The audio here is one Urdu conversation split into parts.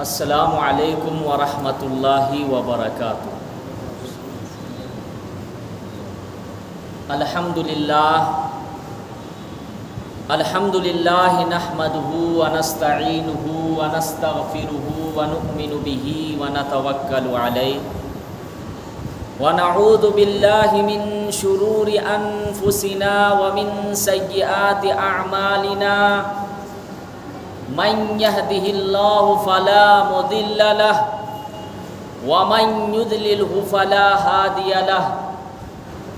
السلام علیکم ورحمۃ اللہ وبرکاتہ۔ الحمد للہ نحمدہ ونستعینہ ونستغفرہ ونؤمن بہ ونتوکل علیہ ونعوذ باللہ من شرور انفسنا ومن سیئات اعمالنا من يهده الله فلا مضل له ومن يضلله فلا هادي له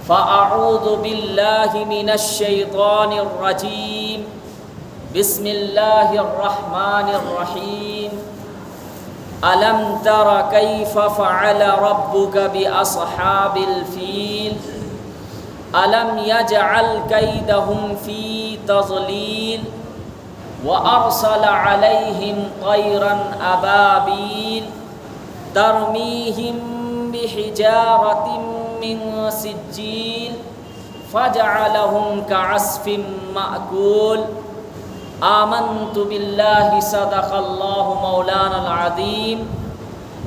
فأعوذ بالله من الشيطان الرجيم بسم الله الرحمن الرحيم ألم تر كيف فعل ربك بأصحاب الفيل ألم يجعل كيدهم في تضليل وأرسل عليهم طيرا أبابيل ترميهم بحجارة من سجيل فجعلهم كعصف مأكول آمنت بالله صدق الله مولانا العظيم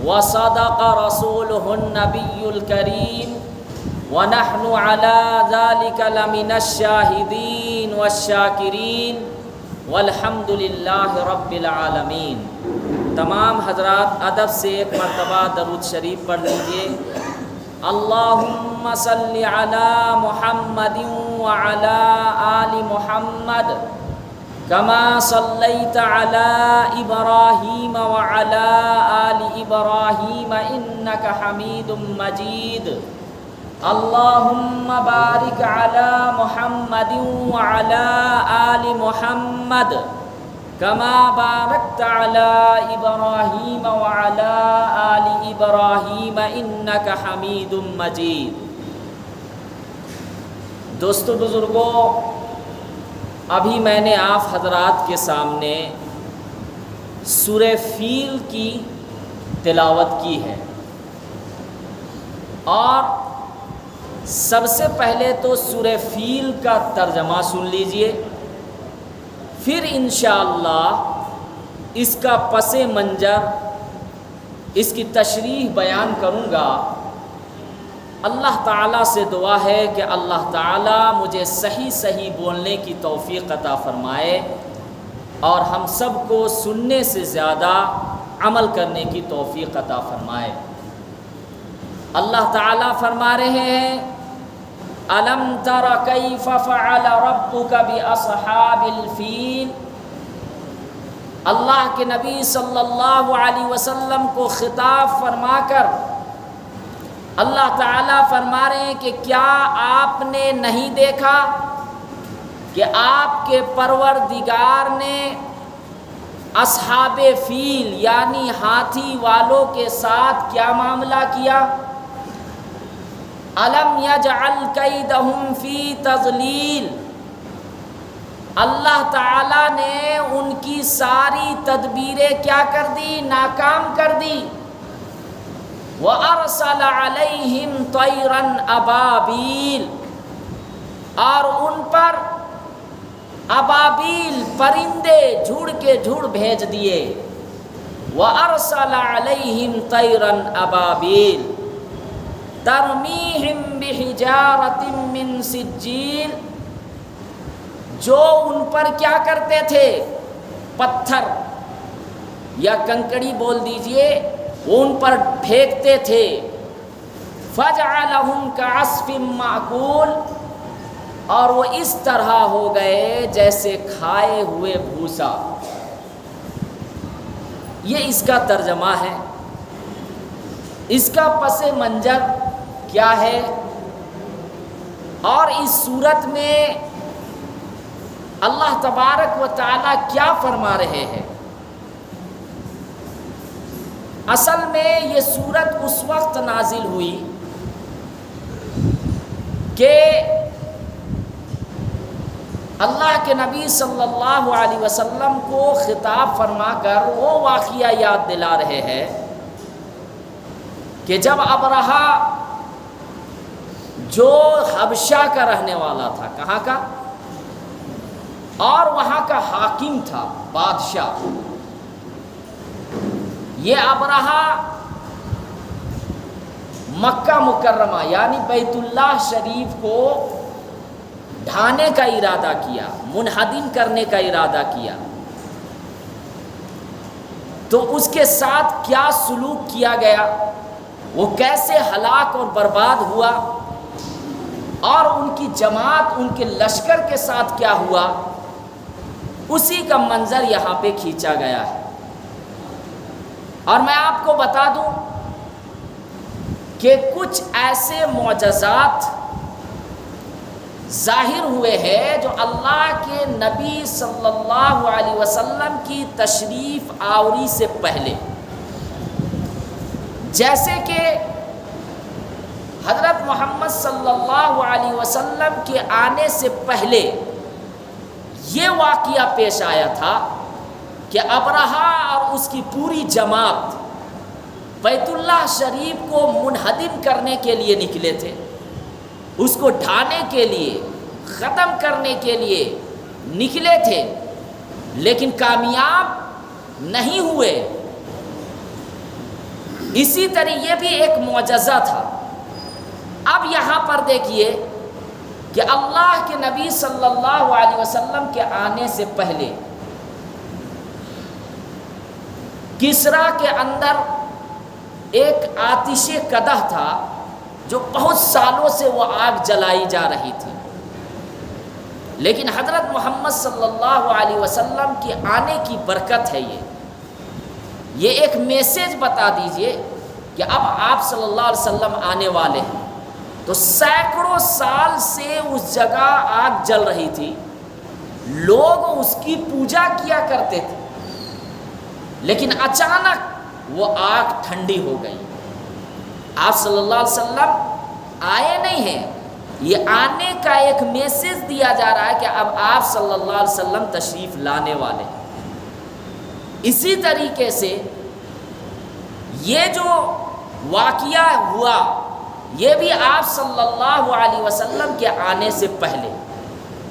وصدق رسوله النبي الكريم ونحن على ذلك لمن الشاهدين والشاكرين والحمد للہ رب العالمین۔ تمام حضرات ادب سے ایک مرتبہ درود شریف پڑھ لیجئے۔ اللہم صلی علی محمد وعلی آل محمد کما صلیت علی ابراہیم وعلی آل ابراہیم انک حمید مجید۔ اللہم بارک علی محمد وعلی آل محمد کما بارکت علی ابراہیم وعلی آل ابراہیم انک حمید مجید۔ دوستو بزرگوں، ابھی میں نے آپ حضرات کے سامنے سورہ فیل کی تلاوت کی ہے، اور سب سے پہلے تو سورہ فیل کا ترجمہ سن لیجئے، پھر انشاءاللہ اس کا پس منظر، اس کی تشریح بیان کروں گا۔ اللہ تعالیٰ سے دعا ہے کہ اللہ تعالیٰ مجھے صحیح بولنے کی توفیق عطا فرمائے اور ہم سب کو سننے سے زیادہ عمل کرنے کی توفیق عطا فرمائے۔ اللہ تعالیٰ فرما رہے ہیں أَلَمْ تَرَ كَيْفَ فَعَلَ رَبُّكَ بِأَصْحَابِ الْفِيلِ۔ اللہ کے نبی صلی اللہ علیہ وسلم کو خطاب فرما کر اللہ تعالیٰ فرما رہے ہیں کہ کیا آپ نے نہیں دیکھا کہ آپ کے پروردگار نے اصحاب فیل یعنی ہاتھی والوں کے ساتھ کیا معاملہ کیا؟ الم یجعل کیدہم فی تضلیل، اللہ تعالیٰ نے ان کی ساری تدبیریں کیا کر دی؟ ناکام کر دی۔ وَأَرْسَلَ عَلَيْهِمْ طَيْرًا أَبَابِيلَ، اور ان پر ابابیل پرندے جھوڑ کے جھوڑ بھیج دیے۔ وَأَرْسَلَ عَلَيْهِمْ طَيْرًا أَبَابِيلَ ترمیہم بحجارۃ من سجیل، جو ان پر کیا کرتے تھے؟ پتھر یا کنکڑی بول دیجئے، وہ ان پر پھینکتے تھے۔ فجعلہم کعصف مأکول، اور وہ اس طرح ہو گئے جیسے کھائے ہوئے بھوسا۔ یہ اس کا ترجمہ ہے۔ اس کا پس منظر کیا ہے؟ اور اس صورت میں اللہ تبارک و تعالیٰ کیا فرما رہے ہیں؟ اصل میں یہ صورت اس وقت نازل ہوئی کہ اللہ کے نبی صلی اللہ علیہ وسلم کو خطاب فرما کر وہ واقعہ یاد دلا رہے ہیں کہ جب ابرہہ جو حبشہ کا رہنے والا تھا، کہاں کا؟ اور وہاں کا حاکم تھا، بادشاہ، یہ ابرہہ مکہ مکرمہ یعنی بیت اللہ شریف کو ڈھانے کا ارادہ کیا، منہدم کرنے کا ارادہ کیا، تو اس کے ساتھ کیا سلوک کیا گیا، وہ کیسے ہلاک اور برباد ہوا، اور ان کی جماعت ان کے لشکر کے ساتھ کیا ہوا، اسی کا منظر یہاں پہ کھینچا گیا ہے۔ اور میں آپ کو بتا دوں کہ کچھ ایسے معجزات ظاہر ہوئے ہیں جو اللہ کے نبی صلی اللہ علیہ وسلم کی تشریف آوری سے پہلے، جیسے کہ حضرت محمد صلی اللہ علیہ وسلم کے آنے سے پہلے یہ واقعہ پیش آیا تھا کہ ابرہہ اور اس کی پوری جماعت بیت اللہ شریف کو منہدم کرنے کے لیے نکلے تھے، اس کو ڈھانے کے لیے، ختم کرنے کے لیے نکلے تھے، لیکن کامیاب نہیں ہوئے۔ اسی طرح یہ بھی ایک معجزہ تھا۔ اب یہاں پر دیکھیے کہ اللہ کے نبی صلی اللہ علیہ وسلم کے آنے سے پہلے کسریٰ کے اندر ایک آتش قدح تھا جو بہت سالوں سے وہ آگ جلائی جا رہی تھی، لیکن حضرت محمد صلی اللہ علیہ وسلم کے آنے کی برکت ہے یہ ایک میسج بتا دیجئے کہ اب آپ صلی اللہ علیہ وسلم آنے والے ہیں۔ تو سینکڑوں سال سے اس جگہ آگ جل رہی تھی، لوگ اس کی پوجا کیا کرتے تھے، لیکن اچانک وہ آگ ٹھنڈی ہو گئی۔ آپ صلی اللہ علیہ وسلم آئے نہیں ہیں، یہ آنے کا ایک میسج دیا جا رہا ہے کہ اب آپ صلی اللہ علیہ وسلم تشریف لانے والے ہیں۔ اسی طریقے سے یہ جو واقعہ ہوا یہ بھی آپ صلی اللہ علیہ وسلم کے آنے سے پہلے،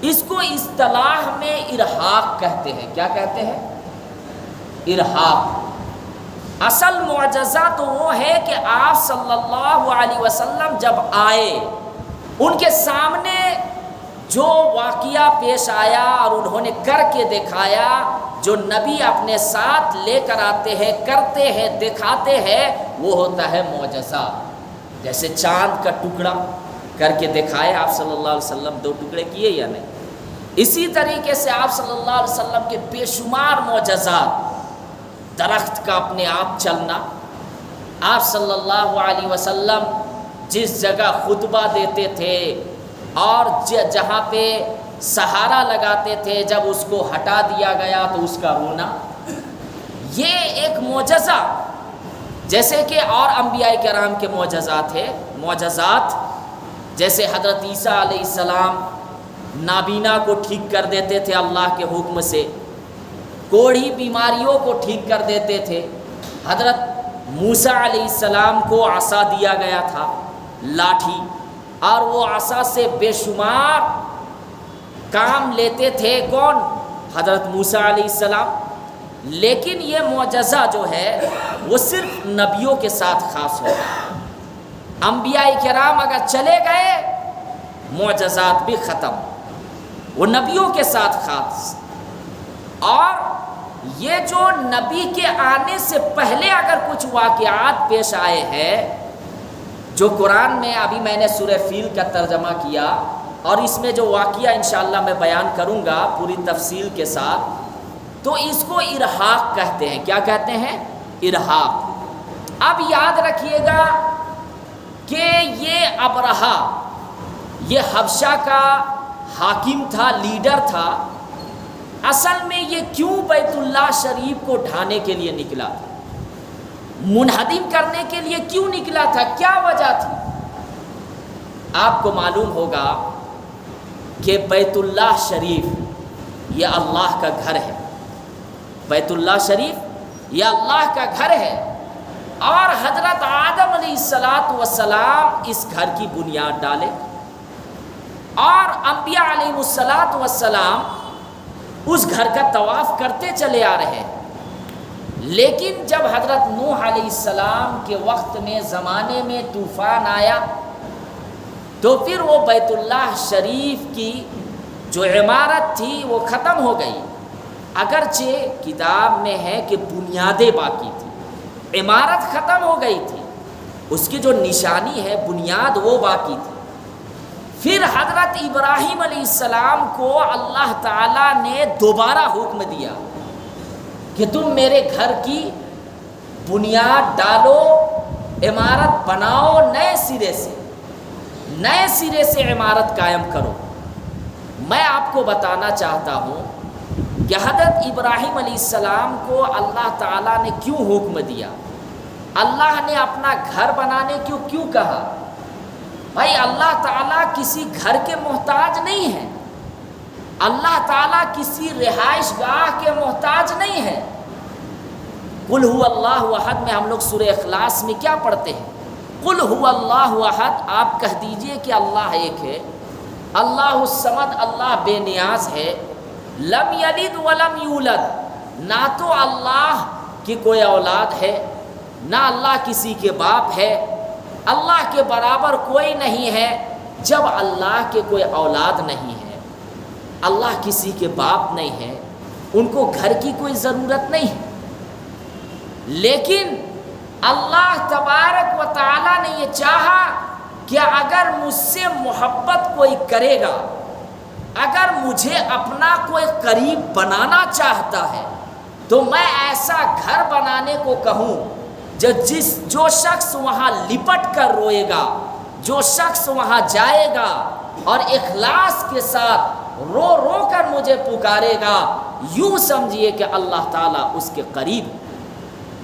اس کو اصطلاح میں ارہاق کہتے ہیں۔ کیا کہتے ہیں؟ ارہاق۔ اصل معجزہ تو وہ ہے کہ آپ صلی اللہ علیہ وسلم جب آئے، ان کے سامنے جو واقعہ پیش آیا اور انہوں نے کر کے دکھایا، جو نبی اپنے ساتھ لے کر آتے ہیں، کرتے ہیں، دکھاتے ہیں، وہ ہوتا ہے معجزہ۔ جیسے چاند کا ٹکڑا کر کے دکھائے آپ صلی اللہ علیہ وسلم، 2 ٹکڑے کیے یا نہیں؟ اسی طریقے سے آپ صلی اللہ علیہ وسلم کے بے شمار معجزات، درخت کا اپنے آپ چلنا، آپ صلی اللہ علیہ وسلم جس جگہ خطبہ دیتے تھے اور جہاں پہ سہارا لگاتے تھے، جب اس کو ہٹا دیا گیا تو اس کا رونا، یہ ایک معجزہ۔ جیسے کہ اور انبیاء کرام کے معجزات جیسے حضرت عیسیٰ علیہ السلام نابینا کو ٹھیک کر دیتے تھے اللہ کے حکم سے، کوڑھی بیماریوں کو ٹھیک کر دیتے تھے۔ حضرت موسیٰ علیہ السلام کو عصا دیا گیا تھا، لاٹھی، اور وہ عصا سے بے شمار کام لیتے تھے۔ کون؟ حضرت موسیٰ علیہ السلام۔ لیکن یہ معجزہ جو ہے وہ صرف نبیوں کے ساتھ خاص ہوگا۔ انبیاء کرام اگر چلے گئے معجزات بھی ختم، وہ نبیوں کے ساتھ خاص۔ اور یہ جو نبی کے آنے سے پہلے اگر کچھ واقعات پیش آئے ہیں جو قرآن میں، ابھی میں نے سورہ فیل کا ترجمہ کیا اور اس میں جو واقعہ انشاءاللہ میں بیان کروں گا پوری تفصیل کے ساتھ، تو اس کو ارہاق کہتے ہیں۔ کیا کہتے ہیں؟ ارہاق۔ اب یاد رکھیے گا کہ یہ ابرہہ، یہ حبشہ کا حاکم تھا، لیڈر تھا۔ اصل میں یہ کیوں بیت اللہ شریف کو ڈھانے کے لیے نکلا تھا، منہدم کرنے کے لیے کیوں نکلا تھا، کیا وجہ تھی؟ آپ کو معلوم ہوگا کہ بیت اللہ شریف یہ اللہ کا گھر ہے۔ بیت اللہ شریف یہ اللہ کا گھر ہے، اور حضرت آدم علیہ السلام اس گھر کی بنیاد ڈالے، اور انبیاء علیہ السلام اس گھر کا طواف کرتے چلے آ رہے ہیں۔ لیکن جب حضرت نوح علیہ السلام کے وقت میں زمانے میں طوفان آیا تو پھر وہ بیت اللہ شریف کی جو عمارت تھی وہ ختم ہو گئی، اگرچہ کتاب میں ہے کہ بنیادیں باقی تھی، عمارت ختم ہو گئی تھی، اس کی جو نشانی ہے بنیاد وہ باقی تھی۔ پھر حضرت ابراہیم علیہ السلام کو اللہ تعالیٰ نے دوبارہ حکم دیا کہ تم میرے گھر کی بنیاد ڈالو، عمارت بناؤ، نئے سرے سے عمارت قائم کرو۔ میں آپ کو بتانا چاہتا ہوں کہ حضرت ابراہیم علیہ السلام کو اللہ تعالیٰ نے کیوں حکم دیا، اللہ نے اپنا گھر بنانے کو کیوں کہا؟ بھائی اللہ تعالیٰ کسی گھر کے محتاج نہیں ہے، اللہ تعالیٰ کسی رہائش گاہ کے محتاج نہیں ہے۔ قل هو اللہ احد میں ہم لوگ سورہ اخلاص میں کیا پڑھتے ہیں؟ قل هو اللہ احد، آپ کہہ دیجئے کہ اللہ ایک ہے، اللہ الصمد، اللہ بے نیاز ہے، لم یلد ولم یولد، نہ تو اللہ کی کوئی اولاد ہے نہ اللہ کسی کے باپ ہے، اللہ کے برابر کوئی نہیں ہے۔ جب اللہ کے کوئی اولاد نہیں ہے، اللہ کسی کے باپ نہیں ہے، ان کو گھر کی کوئی ضرورت نہیں ہے، لیکن اللہ تبارک و تعالیٰ نے یہ چاہا کہ اگر مجھ سے محبت کوئی کرے گا، اگر مجھے اپنا کوئی قریب بنانا چاہتا ہے تو میں ایسا گھر بنانے کو کہوں جو شخص وہاں لپٹ کر روئے گا، جو شخص وہاں جائے گا اور اخلاص کے ساتھ رو رو کر مجھے پکارے گا، یوں سمجھیے کہ اللہ تعالیٰ اس کے قریب ہے۔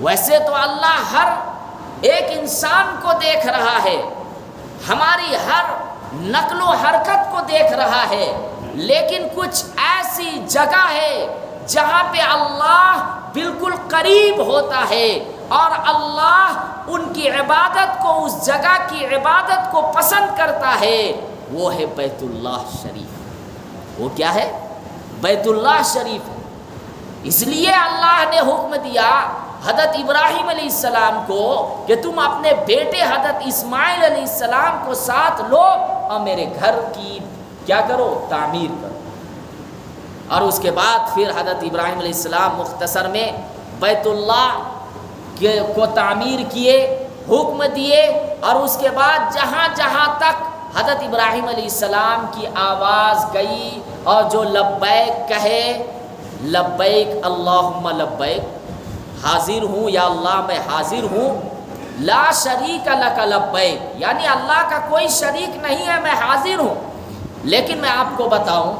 ویسے تو اللہ ہر ایک انسان کو دیکھ رہا ہے، ہماری ہر نقل و حرکت کو دیکھ رہا ہے، لیکن کچھ ایسی جگہ ہے جہاں پہ اللہ بالکل قریب ہوتا ہے اور اللہ ان کی عبادت کو، اس جگہ کی عبادت کو پسند کرتا ہے، وہ ہے بیت اللہ شریف۔ وہ کیا ہے؟ بیت اللہ شریف ہے۔ اس لیے اللہ نے حکم دیا حضرت ابراہیم علیہ السلام کو کہ تم اپنے بیٹے حضرت اسماعیل علیہ السلام کو ساتھ لو اور میرے گھر کی کیا کرو؟ تعمیر کرو۔ اور اس کے بعد پھر حضرت ابراہیم علیہ السلام مختصر میں بیت اللہ کو تعمیر کیے، حکم دیے، اور اس کے بعد جہاں جہاں تک حضرت ابراہیم علیہ السلام کی آواز گئی اور جو لبیک کہے، لبیک اللہم لبیک، حاضر ہوں یا اللہ میں حاضر ہوں، لا شریک لک لبیک، یعنی اللہ کا کوئی شریک نہیں ہے، میں حاضر ہوں۔ لیکن میں آپ کو بتاؤں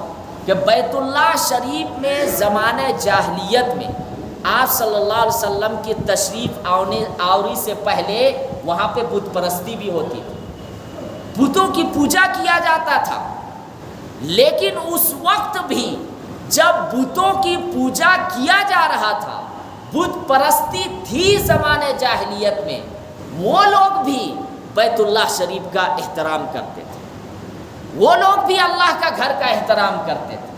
کہ بیت اللہ شریف میں زمانہ جاہلیت میں آپ صلی اللہ علیہ وسلم کی تشریف آوری سے پہلے وہاں پہ بت پرستی بھی ہوتی تھی، بتوں کی پوجا کیا جاتا تھا۔ لیکن اس وقت بھی جب بتوں کی پوجا کیا جا رہا تھا، بت پرستی تھی زمانے جاہلیت میں، وہ لوگ بھی بیت اللہ شریف کا احترام کرتے تھے، وہ لوگ بھی اللہ کا گھر کا احترام کرتے تھے،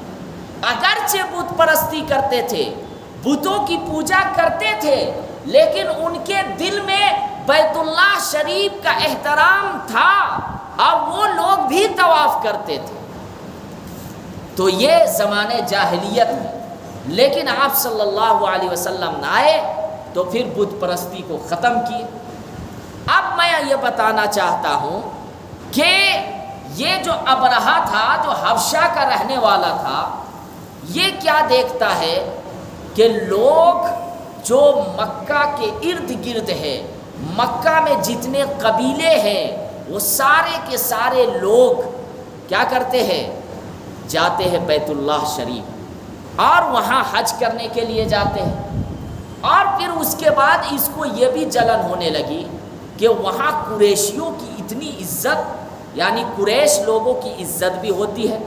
اگرچہ بت پرستی کرتے تھے، بتوں کی پوجا کرتے تھے، لیکن ان کے دل میں بیت اللہ شریف کا احترام تھا اور وہ لوگ بھی طواف کرتے تھے۔ تو یہ زمانے جاہلیت میں، لیکن آپ صلی اللہ علیہ وسلم آئے تو پھر بت پرستی کو ختم کیے۔ اب میں یہ بتانا چاہتا ہوں کہ یہ جو ابرہہ تھا، جو حبشہ کا رہنے والا تھا، یہ کیا دیکھتا ہے کہ لوگ جو مکہ کے ارد گرد ہے، مکہ میں جتنے قبیلے ہیں، وہ سارے کے سارے لوگ کیا کرتے ہیں؟ جاتے ہیں بیت اللہ شریف اور وہاں حج کرنے کے لیے جاتے ہیں۔ اور پھر اس کے بعد اس کو یہ بھی جلن ہونے لگی کہ وہاں قریشیوں کی اتنی عزت، یعنی قریش لوگوں کی عزت بھی ہوتی ہے۔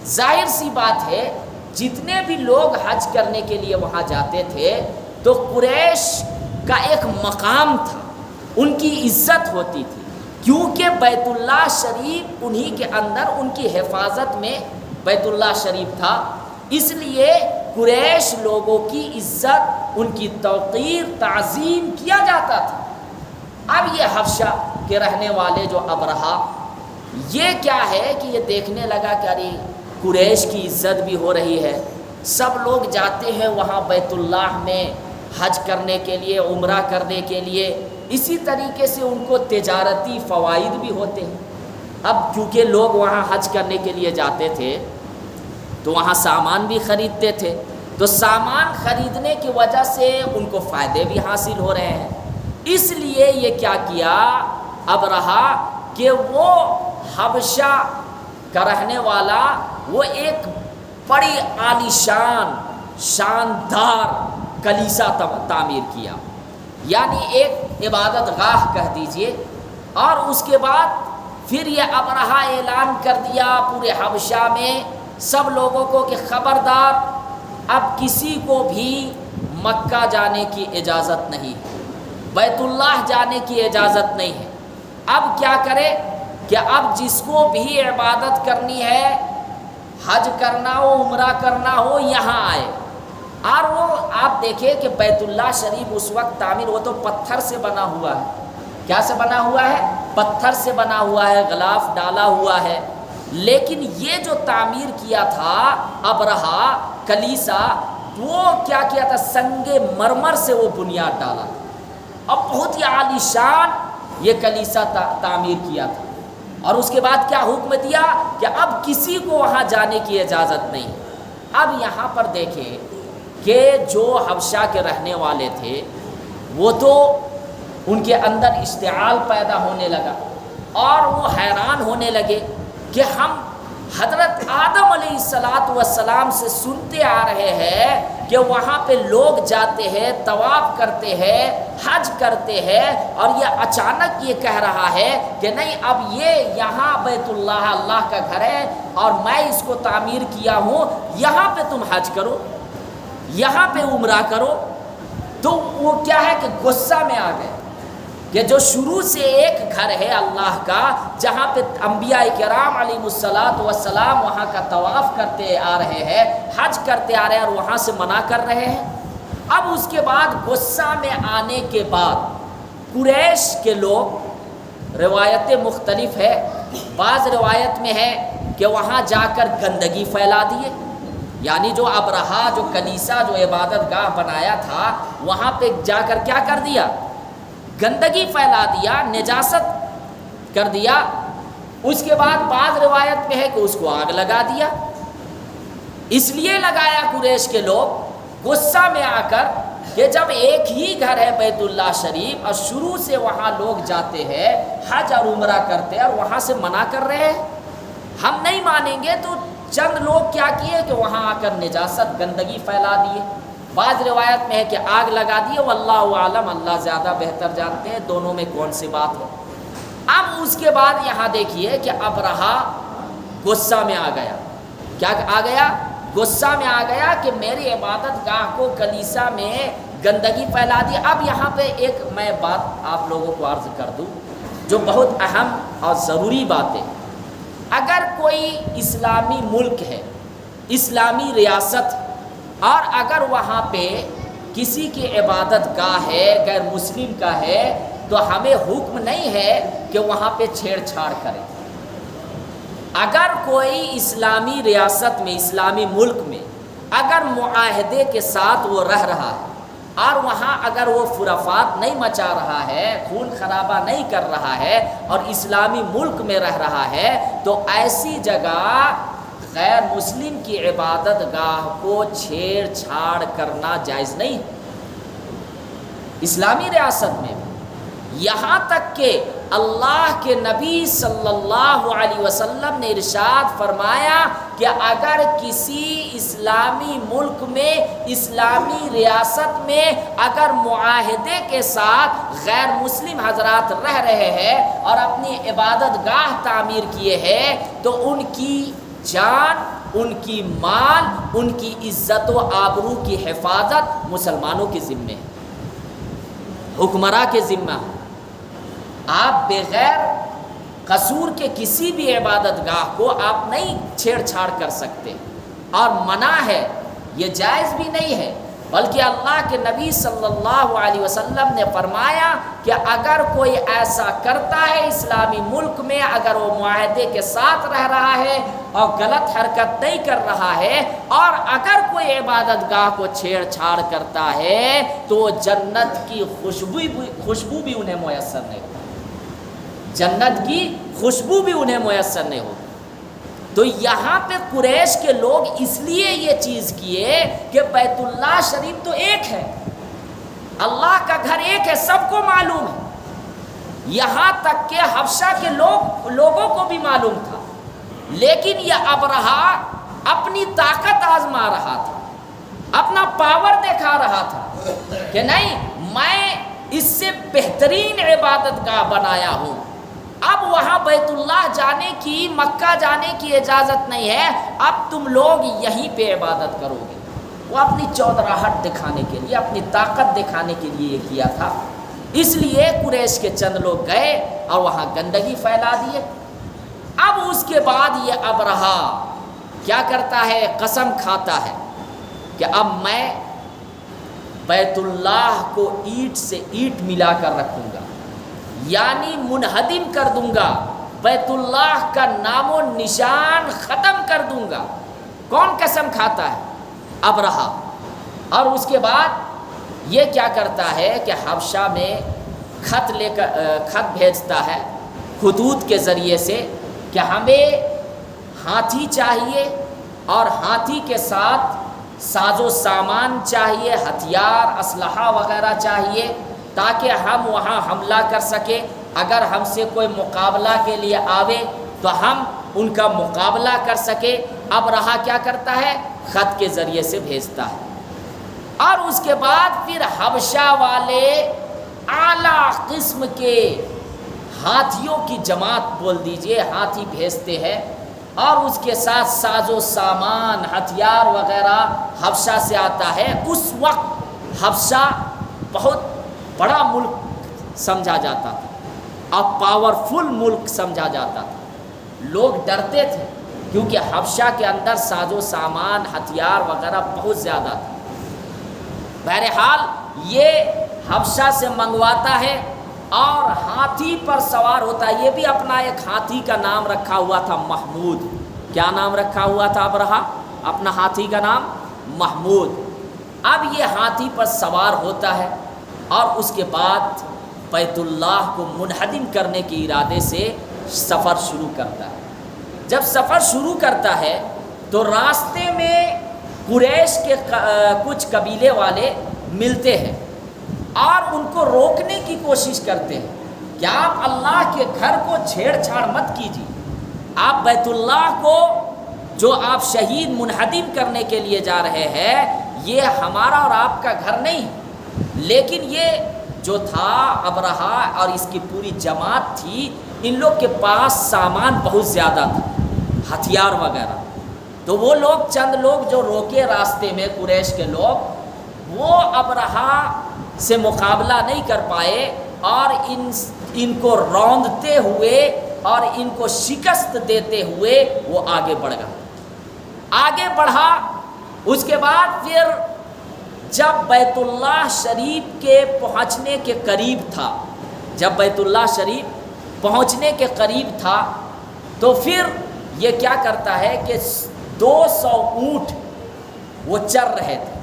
ظاہر سی بات ہے، جتنے بھی لوگ حج کرنے کے لیے وہاں جاتے تھے تو قریش کا ایک مقام تھا، ان کی عزت ہوتی تھی، کیونکہ بیت اللہ شریف انہی کے اندر، ان کی حفاظت میں بیت اللہ شریف تھا۔ اس لیے قریش لوگوں کی عزت، ان کی توقیر، تعظیم کیا جاتا تھا۔ اب یہ حبشہ کے رہنے والے جو ابرہہ، یہ کیا ہے کہ یہ دیکھنے لگا کہ ارے قریش کی عزت بھی ہو رہی ہے، سب لوگ جاتے ہیں وہاں بیت اللہ میں حج کرنے کے لیے، عمرہ کرنے کے لیے، اسی طریقے سے ان کو تجارتی فوائد بھی ہوتے ہیں۔ اب کیونکہ لوگ وہاں حج کرنے کے لیے جاتے تھے تو وہاں سامان بھی خریدتے تھے، تو سامان خریدنے کی وجہ سے ان کو فائدے بھی حاصل ہو رہے ہیں۔ اس لیے یہ کیا کیا ابرہہ کہ وہ حبشہ کا رہنے والا وہ ایک بڑی عالیشان شاندار کلیسا تعمیر کیا، یعنی ایک عبادت گاہ کہہ دیجئے، اور اس کے بعد پھر یہ ابرہہ اعلان کر دیا پورے حبشہ میں سب لوگوں کو کہ خبردار، اب کسی کو بھی مکہ جانے کی اجازت نہیں ہے، بیت اللہ جانے کی اجازت نہیں ہے۔ اب کیا کرے کہ اب جس کو بھی عبادت کرنی ہے، حج کرنا ہو، عمرہ کرنا ہو، یہاں آئے۔ اور وہ آپ دیکھیں کہ بیت اللہ شریف اس وقت تعمیر، وہ تو پتھر سے بنا ہوا ہے۔ کیا سے بنا ہوا ہے؟ پتھر سے بنا ہوا ہے، غلاف ڈالا ہوا ہے، لیکن یہ جو تعمیر کیا تھا ابرہہ کلیسا، وہ کیا کیا تھا؟ سنگ مرمر سے وہ بنیاد ڈالا تھا، اب بہت ہی عالیشان یہ کلیسا تعمیر کیا تھا۔ اور اس کے بعد کیا حکم دیا کہ اب کسی کو وہاں جانے کی اجازت نہیں۔ اب یہاں پر دیکھیں کہ جو حبشہ کے رہنے والے تھے وہ تو ان کے اندر اشتعال پیدا ہونے لگا، اور وہ حیران ہونے لگے کہ ہم حضرت آدم علیہ السلام سے سنتے آ رہے ہیں کہ وہاں پہ لوگ جاتے ہیں، طواف کرتے ہیں، حج کرتے ہیں، اور یہ اچانک یہ کہہ رہا ہے کہ نہیں، اب یہ یہاں بیت اللہ اللہ کا گھر ہے اور میں اس کو تعمیر کیا ہوں، یہاں پہ تم حج کرو، یہاں پہ عمرہ کرو۔ تو وہ کیا ہے کہ غصہ میں آ گئے کہ جو شروع سے ایک گھر ہے اللہ کا، جہاں پہ انبیاء کرام علیہ السلام وہاں کا طواف کرتے آ رہے ہیں، حج کرتے آ رہے ہیں، اور وہاں سے منع کر رہے ہیں۔ اب اس کے بعد غصہ میں آنے کے بعد قریش کے لوگ، روایتیں مختلف ہے، بعض روایت میں ہے کہ وہاں جا کر گندگی پھیلا دیے، یعنی جو ابرہہ جو کلیسا جو عبادت گاہ بنایا تھا وہاں پہ جا کر کیا کر دیا؟ گندگی پھیلا دیا، نجاست کر دیا۔ اس کے بعد بعض روایت میں ہے کہ اس کو آگ لگا دیا۔ اس لیے لگایا قریش کے لوگ غصہ میں آ کر کہ جب ایک ہی گھر ہے بیت اللہ شریف، اور شروع سے وہاں لوگ جاتے ہیں، حج اور عمرہ کرتے ہیں، اور وہاں سے منع کر رہے ہیں، ہم نہیں مانیں گے۔ تو چند لوگ کیا کیے کہ وہاں آ کر نجاست، گندگی پھیلا دیے۔ بعض روایت میں ہے کہ آگ لگا دیے، واللہ عالم، اللہ زیادہ بہتر جانتے ہیں دونوں میں کون سی بات ہے۔ اب اس کے بعد یہاں دیکھیے کہ ابرہہ غصہ میں آ گیا۔ کیا آ گیا؟ غصہ میں آ گیا کہ میری عبادت گاہ کو، کلیسا میں گندگی پھیلا دی۔ اب یہاں پہ ایک میں بات آپ لوگوں کو عرض کر دوں جو بہت اہم اور ضروری بات ہے۔ اگر کوئی اسلامی ملک ہے، اسلامی ریاست، اور اگر وہاں پہ کسی کی عبادت گاہ ہے، غیر مسلم کا ہے، تو ہمیں حکم نہیں ہے کہ وہاں پہ چھیڑ چھاڑ کریں۔ اگر کوئی اسلامی ریاست میں، اسلامی ملک میں اگر معاہدے کے ساتھ وہ رہ رہا ہے، اور وہاں اگر وہ خرافات نہیں مچا رہا ہے، خون خرابہ نہیں کر رہا ہے، اور اسلامی ملک میں رہ رہا ہے، تو ایسی جگہ غیر مسلم کی عبادت گاہ کو چھیڑ چھاڑ کرنا جائز نہیں۔ اسلامی ریاست میں یہاں تک کہ اللہ کے نبی صلی اللہ علیہ وسلم نے ارشاد فرمایا کہ اگر کسی اسلامی ملک میں، اسلامی ریاست میں اگر معاہدے کے ساتھ غیر مسلم حضرات رہ رہے ہیں اور اپنی عبادت گاہ تعمیر کیے ہیں، تو ان کی جان، ان کی مال، ان کی عزت و آبرو کی حفاظت مسلمانوں کے ذمے ہے، حکمراں کے ذمہ ہے۔ آپ بغیر قصور کے کسی بھی عبادت گاہ کو آپ نہیں چھیڑ چھاڑ کر سکتے، اور منع ہے، یہ جائز بھی نہیں ہے، بلکہ اللہ کے نبی صلی اللہ علیہ وسلم نے فرمایا کہ اگر کوئی ایسا کرتا ہے اسلامی ملک میں، اگر وہ معاہدے کے ساتھ رہ رہا ہے اور غلط حرکت نہیں کر رہا ہے، اور اگر کوئی عبادت گاہ کو چھیڑ چھاڑ کرتا ہے تو جنت کی خوشبو بھی انہیں میسر نہیں ہو، جنت کی خوشبو بھی انہیں میسر نہیں ہو۔ تو یہاں پہ قریش کے لوگ اس لیے یہ چیز کیے کہ بیت اللہ شریف تو ایک ہے، اللہ کا گھر ایک ہے، سب کو معلوم ہے، یہاں تک کہ حبشہ کے لوگوں کو بھی معلوم تھا، لیکن یہ ابرہہ اپنی طاقت آزما رہا تھا، اپنا پاور دکھا رہا تھا کہ نہیں، میں اس سے بہترین عبادت گاہ بنایا ہوں، اب وہاں بیت اللہ جانے کی، مکہ جانے کی اجازت نہیں ہے، اب تم لوگ یہیں پہ عبادت کرو گے۔ وہ اپنی چودراہٹ دکھانے کے لیے، اپنی طاقت دکھانے کے لیے یہ کیا تھا، اس لیے قریش کے چند لوگ گئے اور وہاں گندگی پھیلا دیے۔ اب اس کے بعد یہ ابرہہ کیا کرتا ہے، قسم کھاتا ہے کہ اب میں بیت اللہ کو اینٹ سے اینٹ ملا کر رکھوں گا، یعنی منہدم کر دوں گا، بیت اللہ کا نام و نشان ختم کر دوں گا۔ کون قسم کھاتا ہے؟ ابرہہ۔ اور اس کے بعد یہ کیا کرتا ہے کہ حبشہ میں خط بھیجتا ہے خطوط کے ذریعے سے کہ ہمیں ہاتھی چاہیے اور ہاتھی کے ساتھ ساز و سامان چاہیے، ہتھیار، اسلحہ وغیرہ چاہیے، تاکہ ہم وہاں حملہ کر سکیں، اگر ہم سے کوئی مقابلہ کے لیے آوے تو ہم ان کا مقابلہ کر سکیں۔ ابرہہ کیا کرتا ہے؟ خط کے ذریعے سے بھیجتا ہے۔ اور اس کے بعد پھر حبشہ والے اعلیٰ قسم کے ہاتھیوں کی جماعت بول دیجئے، ہاتھی بھیجتے ہیں، اور اس کے ساتھ ساز و سامان، ہتھیار وغیرہ حبشہ سے آتا ہے۔ اس وقت حبشہ بہت بڑا ملک سمجھا جاتا تھا اور پاورفل ملک سمجھا جاتا تھا، لوگ ڈرتے تھے کیونکہ حبشہ کے اندر ساز و سامان، ہتھیار وغیرہ بہت زیادہ تھا۔ بہرحال یہ حبشہ سے منگواتا ہے اور ہاتھی پر سوار ہوتا ہے۔ یہ بھی اپنا ایک ہاتھی کا نام رکھا ہوا تھا، محمود۔ کیا نام رکھا ہوا تھا ابرہہ؟ اپنا ہاتھی کا نام محمود۔ اب یہ ہاتھی پر سوار ہوتا ہے اور اس کے بعد بیت اللہ کو منہدم کرنے کے ارادے سے سفر شروع کرتا ہے۔ جب سفر شروع کرتا ہے تو راستے میں قریش کے کچھ قبیلے والے ملتے ہیں اور ان کو روکنے کی کوشش کرتے ہیں کہ آپ اللہ کے گھر کو چھیڑ چھاڑ مت کیجیے، آپ بیت اللہ کو جو آپ شہید منہدم کرنے کے لیے جا رہے ہیں، یہ ہمارا اور آپ کا گھر نہیں۔ لیکن یہ جو تھا ابرہہ اور اس کی پوری جماعت تھی، ان لوگ کے پاس سامان بہت زیادہ تھا، ہتھیار وغیرہ۔ تو وہ لوگ، چند لوگ جو روکے راستے میں، قریش کے لوگ، وہ ابرہہ سے مقابلہ نہیں کر پائے اور ان کو روندتے ہوئے اور ان کو شکست دیتے ہوئے وہ آگے بڑھ گیا، آگے بڑھا۔ اس کے بعد پھر جب بیت اللہ شریف کے پہنچنے کے قریب تھا، جب بیت اللہ شریف پہنچنے کے قریب تھا تو پھر یہ کیا کرتا ہے کہ 200 اونٹ وہ چر رہے تھے۔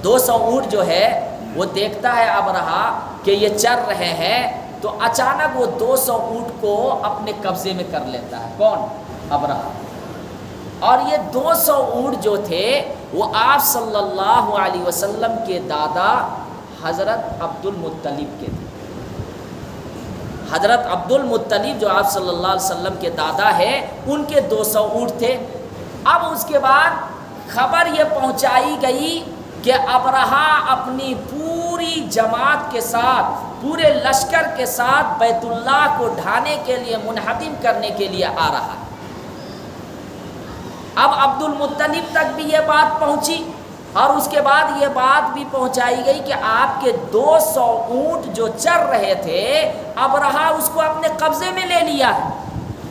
200 اونٹ جو ہے وہ دیکھتا ہے ابرہہ کہ یہ چر رہے ہیں، تو اچانک وہ 200 اونٹ کو اپنے قبضے میں کر لیتا ہے۔ کون؟ ابرہہ۔ اور یہ 200 اونٹ جو تھے وہ آپ صلی اللہ علیہ وسلم کے دادا حضرت عبد المطلب کے تھے۔ حضرت عبد المطلب جو آپ صلی اللہ علیہ وسلم کے دادا ہیں، ان کے 200 اونٹ تھے۔ اب اس کے بعد خبر یہ پہنچائی گئی کہ ابرہہ اپنی پوری جماعت کے ساتھ، پورے لشکر کے ساتھ بیت اللہ کو ڈھانے کے لیے، منہدم کرنے کے لیے آ رہا ہے۔ اب عبد المطلب تک بھی یہ بات پہنچی اور اس کے بعد یہ بات بھی پہنچائی گئی کہ آپ کے 200 اونٹ جو چر رہے تھے، ابرہہ اس کو اپنے قبضے میں لے لیا ہے،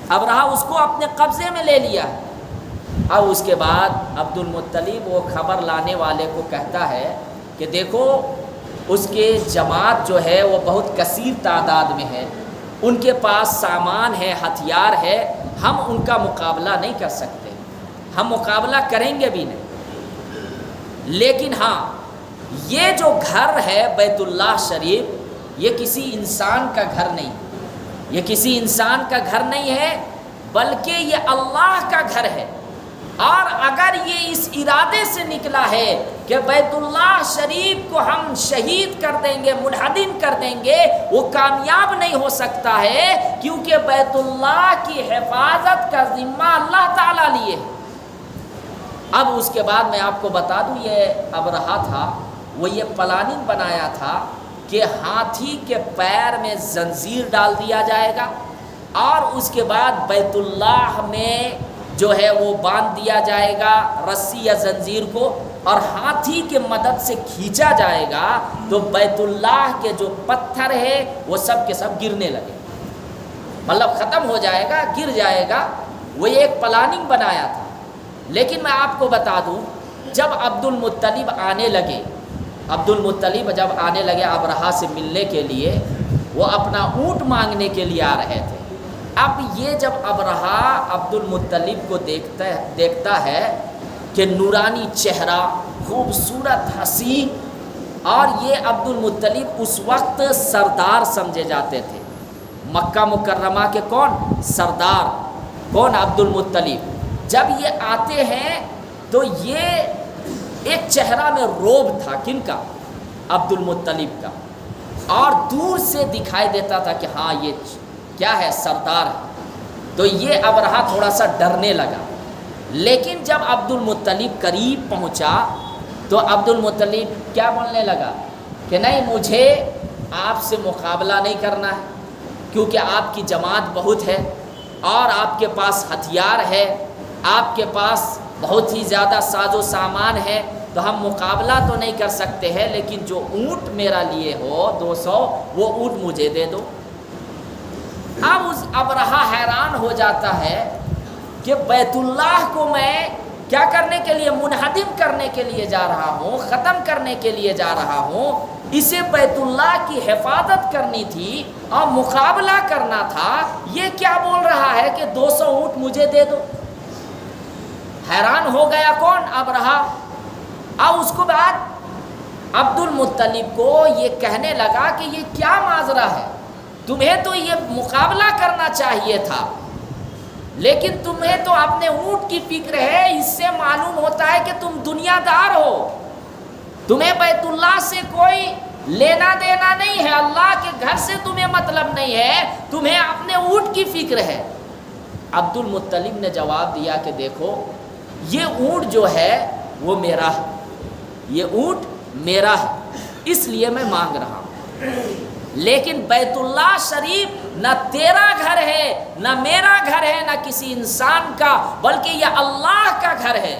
ابرہہ اس کو اپنے قبضے میں لے لیا ہے۔ اب اس کے بعد عبد المطلب وہ خبر لانے والے کو کہتا ہے کہ دیکھو اس کے جماعت جو ہے وہ بہت کثیر تعداد میں ہے، ان کے پاس سامان ہے، ہتھیار ہے، ہم ان کا مقابلہ نہیں کر سکتے، ہم مقابلہ کریں گے بھی نہیں، لیکن ہاں یہ جو گھر ہے بیت اللہ شریف یہ کسی انسان کا گھر نہیں، یہ کسی انسان کا گھر نہیں ہے بلکہ یہ اللہ کا گھر ہے، اور اگر یہ اس ارادے سے نکلا ہے کہ بیت اللہ شریف کو ہم شہید کر دیں گے، منہدم کر دیں گے، وہ کامیاب نہیں ہو سکتا ہے، کیونکہ بیت اللہ کی حفاظت کا ذمہ اللہ تعالیٰ لیے ہے۔ اب اس کے بعد میں آپ کو بتا دوں یہ ابرہہ تھا، وہ یہ پلاننگ بنایا تھا کہ ہاتھی کے پیر میں زنجیر ڈال دیا جائے گا، اور اس کے بعد بیت اللہ میں جو ہے وہ باندھ دیا جائے گا رسی یا زنجیر کو، اور ہاتھی کے مدد سے کھینچا جائے گا تو بیت اللہ کے جو پتھر ہے وہ سب کے سب گرنے لگے، مطلب ختم ہو جائے گا، گر جائے گا۔ وہ ایک پلاننگ بنایا تھا۔ لیکن میں آپ کو بتا دوں جب عبد المطلب آنے لگے، عبد المطلب جب آنے لگے ابرہہ سے ملنے کے لیے، وہ اپنا اونٹ مانگنے کے لیے آ رہے تھے۔ اب یہ جب ابرہہ عبد المطلب کو دیکھتا ہے کہ نورانی چہرہ، خوبصورت حسین، اور یہ عبد المطلب اس وقت سردار سمجھے جاتے تھے، مکہ مکرمہ کے کون سردار، کون عبد المطلب۔ جب یہ آتے ہیں تو یہ ایک چہرہ میں روب تھا، کن کا؟ عبد المطلب کا، اور دور سے دکھائی دیتا تھا کہ ہاں یہ کیا ہے، سردار ہے۔ تو یہ ابرہہ تھوڑا سا ڈرنے لگا، لیکن جب عبد المطلب قریب پہنچا تو عبد المطلب کیا بولنے لگا کہ نہیں، مجھے آپ سے مقابلہ نہیں کرنا ہے، کیونکہ آپ کی جماعت بہت ہے اور آپ کے پاس ہتھیار ہے، آپ کے پاس بہت ہی زیادہ ساز و سامان ہے، تو ہم مقابلہ تو نہیں کر سکتے ہیں، لیکن جو اونٹ میرا لیے ہو 200 وہ اونٹ مجھے دے دو۔ اب اس ابرہہ حیران ہو جاتا ہے کہ بیت اللہ کو میں کیا کرنے کے لیے، منہدم کرنے کے لیے جا رہا ہوں، ختم کرنے کے لیے جا رہا ہوں، اسے بیت اللہ کی حفاظت کرنی تھی اور مقابلہ کرنا تھا، یہ کیا بول رہا ہے کہ 200 اونٹ مجھے دے دو۔ حیران ہو گیا کون؟ ابرہہ۔ اور اس کو بعد عبد المطلب کو یہ کہنے لگا کہ یہ کیا ماجرا ہے، تمہیں تو یہ مقابلہ کرنا چاہیے تھا، لیکن تمہیں تو اپنے اونٹ کی فکر ہے، اس سے معلوم ہوتا ہے کہ تم دنیا دار ہو، تمہیں بیت اللہ سے کوئی لینا دینا نہیں ہے، اللہ کے گھر سے تمہیں مطلب نہیں ہے، تمہیں اپنے اونٹ کی فکر ہے۔ عبد المطلب نے جواب دیا کہ دیکھو یہ اونٹ جو ہے وہ میرا ہے، یہ اونٹ میرا ہے، اس لیے میں مانگ رہا ہوں، لیکن بیت اللہ شریف نہ تیرا گھر ہے، نہ میرا گھر ہے، نہ کسی انسان کا، بلکہ یہ اللہ کا گھر ہے،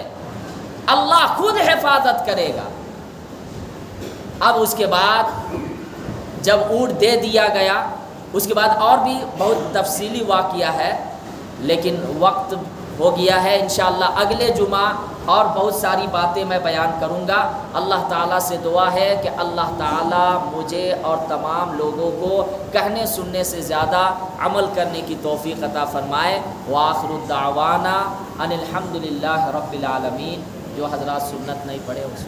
اللہ خود حفاظت کرے گا۔ اب اس کے بعد جب اونٹ دے دیا گیا، اس کے بعد اور بھی بہت تفصیلی واقعہ ہے، لیکن وقت ہو گیا ہے، انشاءاللہ اگلے جمعہ اور بہت ساری باتیں میں بیان کروں گا۔ اللہ تعالیٰ سے دعا ہے کہ اللہ تعالیٰ مجھے اور تمام لوگوں کو کہنے سننے سے زیادہ عمل کرنے کی توفیق عطا فرمائے۔ وآخر الدعوانا ان الحمدللہ رب العالمین۔ جو حضرات سنت نہیں پڑھے اس